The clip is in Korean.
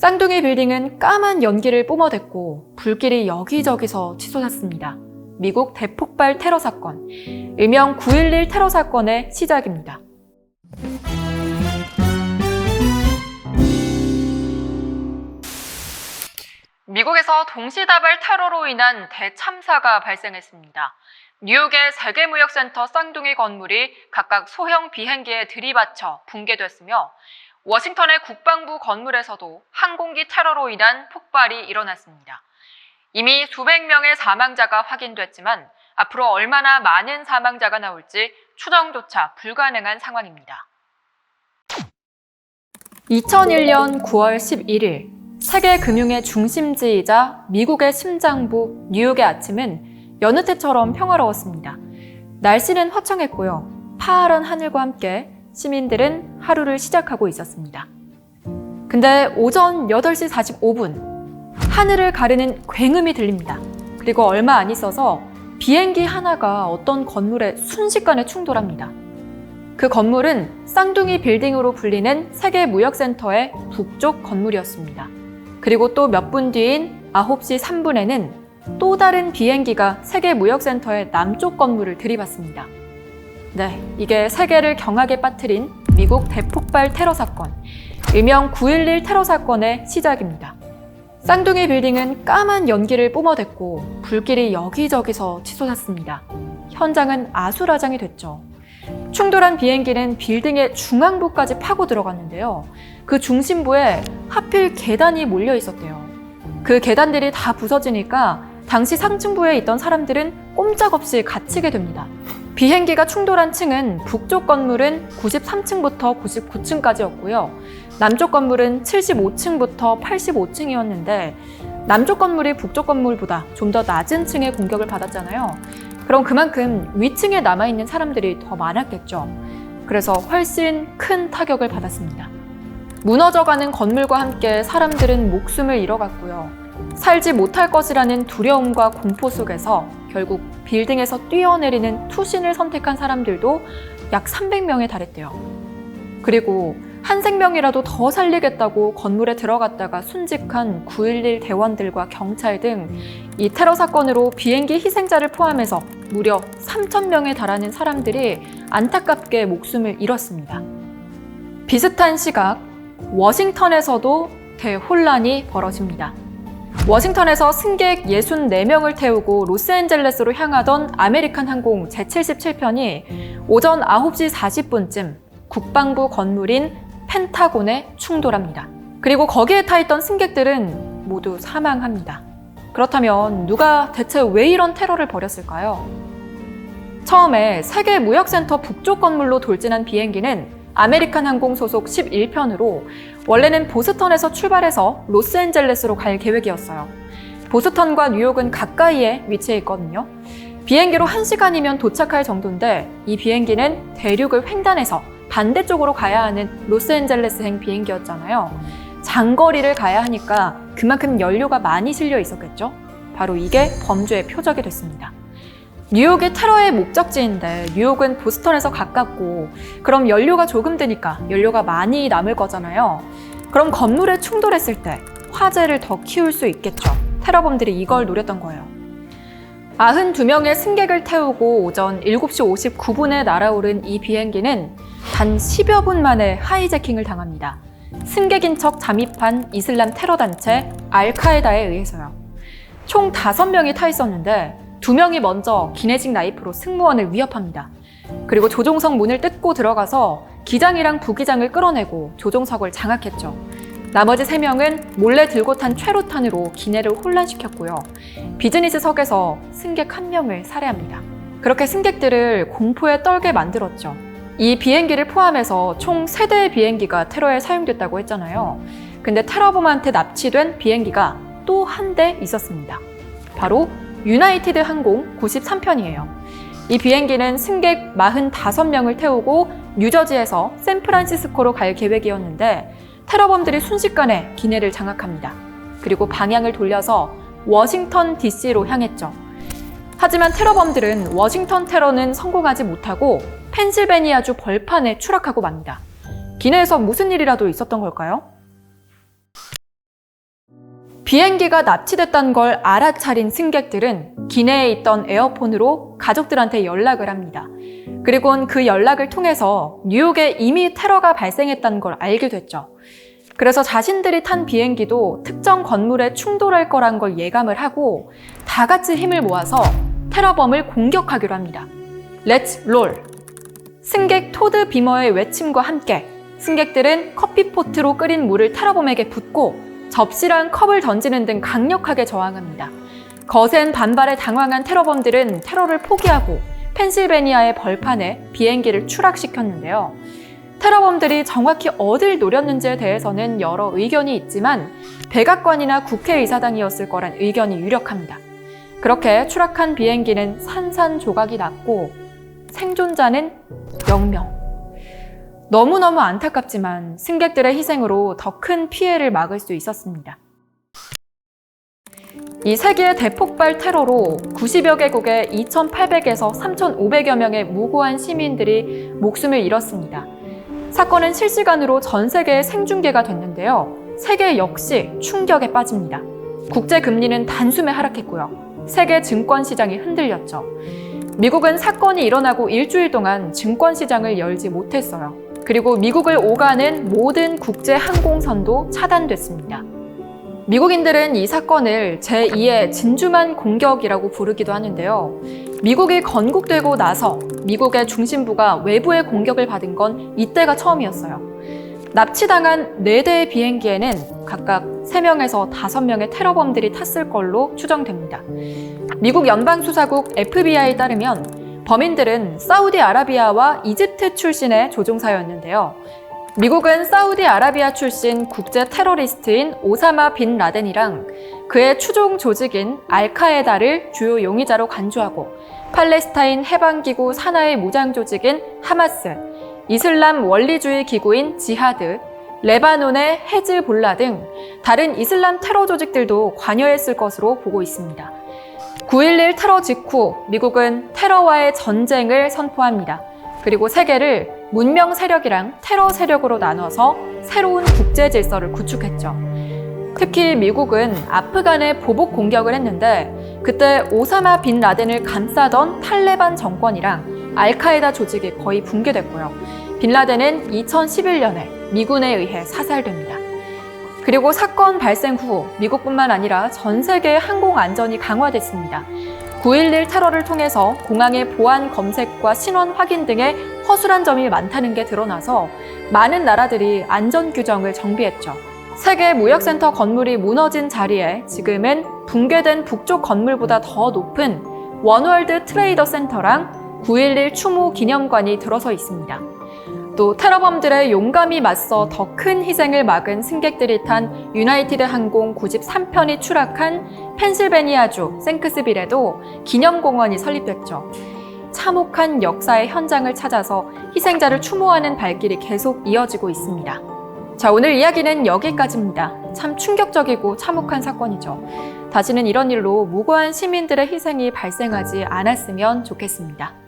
쌍둥이 빌딩은 까만 연기를 뿜어댔고 불길이 여기저기서 치솟았습니다. 미국 대폭발 테러 사건, 일명 9.11 테러 사건의 시작입니다. 미국에서 동시다발 테러로 인한 대참사가 발생했습니다. 뉴욕의 세계무역센터 쌍둥이 건물이 각각 소형 비행기에 들이받쳐 붕괴됐으며 워싱턴의 국방부 건물에서도 항공기 테러로 인한 폭발이 일어났습니다. 이미 수백 명의 사망자가 확인됐지만 앞으로 얼마나 많은 사망자가 나올지 추정조차 불가능한 상황입니다. 2001년 9월 11일 세계 금융의 중심지이자 미국의 심장부 뉴욕의 아침은 여느 때처럼 평화로웠습니다. 날씨는 화창했고요. 파란 하늘과 함께 시민들은 하루를 시작하고 있었습니다. 근데 오전 8시 45분 하늘을 가르는 굉음이 들립니다. 그리고 얼마 안 있어서 비행기 하나가 어떤 건물에 순식간에 충돌합니다. 그 건물은 쌍둥이 빌딩으로 불리는 세계무역센터의 북쪽 건물이었습니다. 그리고 또 몇 분 뒤인 9시 3분에는 또 다른 비행기가 세계무역센터의 남쪽 건물을 들이받습니다. 네, 이게 세계를 경악에 빠뜨린 미국 대폭발 테러 사건, 일명 9.11 테러 사건의 시작입니다. 쌍둥이 빌딩은 까만 연기를 뿜어댔고 불길이 여기저기서 치솟았습니다. 현장은 아수라장이 됐죠. 충돌한 비행기는 빌딩의 중앙부까지 파고 들어갔는데요. 그 중심부에 하필 계단이 몰려 있었대요. 그 계단들이 다 부서지니까 당시 상층부에 있던 사람들은 꼼짝없이 갇히게 됩니다. 비행기가 충돌한 층은 북쪽 건물은 93층부터 99층까지였고요. 남쪽 건물은 75층부터 85층이었는데 남쪽 건물이 북쪽 건물보다 좀 더 낮은 층의 공격을 받았잖아요. 그럼 그만큼 위층에 남아있는 사람들이 더 많았겠죠. 그래서 훨씬 큰 타격을 받았습니다. 무너져가는 건물과 함께 사람들은 목숨을 잃어갔고요. 살지 못할 것이라는 두려움과 공포 속에서 결국 빌딩에서 뛰어내리는 투신을 선택한 사람들도 약 300명에 달했대요. 그리고 한 생명이라도 더 살리겠다고 건물에 들어갔다가 순직한 9.11 대원들과 경찰 등 이 테러 사건으로 비행기 희생자를 포함해서 무려 3,000명에 달하는 사람들이 안타깝게 목숨을 잃었습니다. 비슷한 시각, 워싱턴에서도 대혼란이 벌어집니다. 워싱턴에서 승객 64명을 태우고 로스앤젤레스로 향하던 아메리칸 항공 제77편이 오전 9시 40분쯤 국방부 건물인 펜타곤에 충돌합니다. 그리고 거기에 타 있던 승객들은 모두 사망합니다. 그렇다면 누가 대체 왜 이런 테러를 벌였을까요? 처음에 세계무역센터 북쪽 건물로 돌진한 비행기는 아메리칸 항공 소속 11편으로 원래는 보스턴에서 출발해서 로스앤젤레스로 갈 계획이었어요. 보스턴과 뉴욕은 가까이에 위치해 있거든요. 비행기로 1시간이면 도착할 정도인데 이 비행기는 대륙을 횡단해서 반대쪽으로 가야 하는 로스앤젤레스행 비행기였잖아요. 장거리를 가야 하니까 그만큼 연료가 많이 실려 있었겠죠? 바로 이게 범죄의 표적이 됐습니다. 뉴욕이 테러의 목적지인데 뉴욕은 보스턴에서 가깝고 그럼 연료가 조금 드니까 연료가 많이 남을 거잖아요. 그럼 건물에 충돌했을 때 화재를 더 키울 수 있겠죠. 테러범들이 이걸 노렸던 거예요. 92명의 승객을 태우고 오전 7시 59분에 날아오른 이 비행기는 단 10여 분 만에 하이제킹을 당합니다. 승객인 척 잠입한 이슬람 테러 단체 알카에다에 의해서요. 총 5명이 타 있었는데 2명이 먼저 기내식 나이프로 승무원을 위협합니다. 그리고 조종석 문을 뜯고 들어가서 기장이랑 부기장을 끌어내고 조종석을 장악했죠. 나머지 3명은 몰래 들고 탄 최루탄으로 기내를 혼란시켰고요. 비즈니스석에서 승객 1명을 살해합니다. 그렇게 승객들을 공포에 떨게 만들었죠. 이 비행기를 포함해서 총 3대의 비행기가 테러에 사용됐다고 했잖아요. 근데 테러범한테 납치된 비행기가 또 한 대 있었습니다. 바로 유나이티드 항공 93편이에요. 이 비행기는 승객 45명을 태우고 뉴저지에서 샌프란시스코로 갈 계획이었는데 테러범들이 순식간에 기내를 장악합니다. 그리고 방향을 돌려서 워싱턴 DC로 향했죠. 하지만 테러범들은 워싱턴 테러는 성공하지 못하고 펜실베니아주 벌판에 추락하고 맙니다. 기내에서 무슨 일이라도 있었던 걸까요? 비행기가 납치됐다는 걸 알아차린 승객들은 기내에 있던 에어폰으로 가족들한테 연락을 합니다. 그리고는 그 연락을 통해서 뉴욕에 이미 테러가 발생했다는 걸 알게 됐죠. 그래서 자신들이 탄 비행기도 특정 건물에 충돌할 거란 걸 예감을 하고 다 같이 힘을 모아서 테러범을 공격하기로 합니다. Let's roll! 승객 토드 비머의 외침과 함께 승객들은 커피포트로 끓인 물을 테러범에게 붓고 접시랑 컵을 던지는 등 강력하게 저항합니다. 거센 반발에 당황한 테러범들은 테러를 포기하고 펜실베니아의 벌판에 비행기를 추락시켰는데요. 테러범들이 정확히 어딜 노렸는지에 대해서는 여러 의견이 있지만 백악관이나 국회의사당이었을 거란 의견이 유력합니다. 그렇게 추락한 비행기는 산산조각이 났고 생존자는 0명. 너무너무 안타깝지만 승객들의 희생으로 더 큰 피해를 막을 수 있었습니다. 이 세계의 대폭발 테러로 90여 개국의 2,800에서 3,500여 명의 무고한 시민들이 목숨을 잃었습니다. 사건은 실시간으로 전 세계에 생중계가 됐는데요. 세계 역시 충격에 빠집니다. 국제 금리는 단숨에 하락했고요. 세계 증권 시장이 흔들렸죠. 미국은 사건이 일어나고 일주일 동안 증권 시장을 열지 못했어요. 그리고 미국을 오가는 모든 국제 항공선도 차단됐습니다. 미국인들은 이 사건을 제2의 진주만 공격이라고 부르기도 하는데요. 미국이 건국되고 나서 미국의 중심부가 외부의 공격을 받은 건 이때가 처음이었어요. 납치당한 4대의 비행기에는 각각 3명에서 5명의 테러범들이 탔을 걸로 추정됩니다. 미국 연방수사국 FBI에 따르면 범인들은 사우디아라비아와 이집트 출신의 조종사였는데요. 미국은 사우디아라비아 출신 국제 테러리스트인 오사마 빈 라덴이랑 그의 추종 조직인 알카에다를 주요 용의자로 간주하고 팔레스타인 해방기구 산하의 무장 조직인 하마스, 이슬람 원리주의 기구인 지하드, 레바논의 헤즈볼라 등 다른 이슬람 테러 조직들도 관여했을 것으로 보고 있습니다. 9.11 테러 직후 미국은 테러와의 전쟁을 선포합니다. 그리고 세계를 문명 세력이랑 테러 세력으로 나눠서 새로운 국제 질서를 구축했죠. 특히 미국은 아프간에 보복 공격을 했는데 그때 오사마 빈 라덴을 감싸던 탈레반 정권이랑 알카에다 조직이 거의 붕괴됐고요. 빈 라덴은 2011년에 미군에 의해 사살됩니다. 그리고 사건 발생 후 미국뿐만 아니라 전 세계의 항공 안전이 강화됐습니다. 9.11 테러를 통해서 공항의 보안 검색과 신원 확인 등의 허술한 점이 많다는 게 드러나서 많은 나라들이 안전 규정을 정비했죠. 세계 무역센터 건물이 무너진 자리에 지금은 붕괴된 북쪽 건물보다 더 높은 원월드 트레이더 센터랑 9.11 추모 기념관이 들어서 있습니다. 또 테러범들의 용감히 맞서 더 큰 희생을 막은 승객들이 탄 유나이티드 항공 93편이 추락한 펜실베니아주 생크스빌에도 기념공원이 설립됐죠. 참혹한 역사의 현장을 찾아서 희생자를 추모하는 발길이 계속 이어지고 있습니다. 자, 오늘 이야기는 여기까지입니다. 참 충격적이고 참혹한 사건이죠. 다시는 이런 일로 무고한 시민들의 희생이 발생하지 않았으면 좋겠습니다.